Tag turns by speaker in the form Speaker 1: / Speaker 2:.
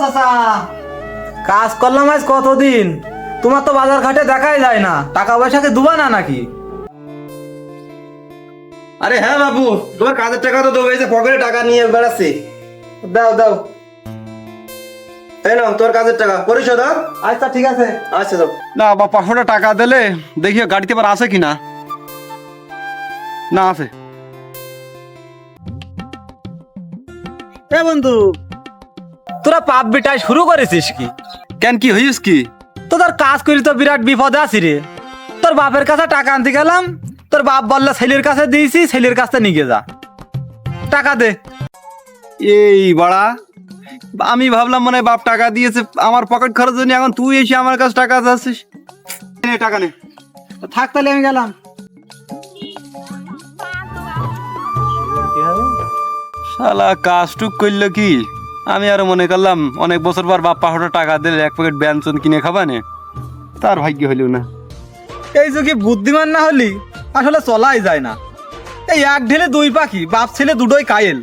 Speaker 1: চাচা, কাজ করলাম আজ কতদিন, তোমার তো বাজার ঘাটে দেখাই যায় না, টাকা পয়সাকে দুবা না নাকি?
Speaker 2: আরে হ্যাঁ বাবু, তোমার কাজের টাকা তো দেবো, এই যে পকেটে টাকা নিয়ে বেড়াচ্ছি। দাও দাও, এই নাও তোর কাজের টাকা, পরিশোধ।
Speaker 1: আচ্ছা ঠিক আছে।
Speaker 2: আচ্ছা দাও।
Speaker 3: না বা 500 টাকা দিলে দেখিও গাড়িতে আবার আছে কিনা। না আছে।
Speaker 1: এ বন্ধু, তোরা পাপ বিটাই শুরু করেছিস কি?
Speaker 3: কেন কি হইস কি?
Speaker 1: তোদের কাজ করি তো বিরাট বিপদে আছি রে। তোর বাপের কাছে টাকা আনতে গেলাম, তোর বাপ বললো ছেলের কাছে দিয়েছি, ছেলের কাছে নিয়ে যা, টাকা দে।
Speaker 3: এই বাড়া, আমি ভাবলাম মনে হয় বাপ টাকা দিয়েছে আমার পকেট খরচ জন্য, এখন তুই এসে আমার কাছে টাকা চাচ্ছিস। নে টাকা নে।
Speaker 1: থাক তাহলে আমি গেলাম।
Speaker 3: শালা কাজটুক করলো কি, আমি আরো মনে করলাম অনেক বছর পর বাপ 500 টাকা দিলে এক প্যাকেট ব্যঞ্জন কিনে খাবা নে, তার ভাগ্য হইল না।
Speaker 1: এই যে কি বুদ্ধিমান না হলি আসলে চলাই যায় না। এই এক ঢেলে দুই পাখি, বাপ ছেলে দুটোই কায়েল।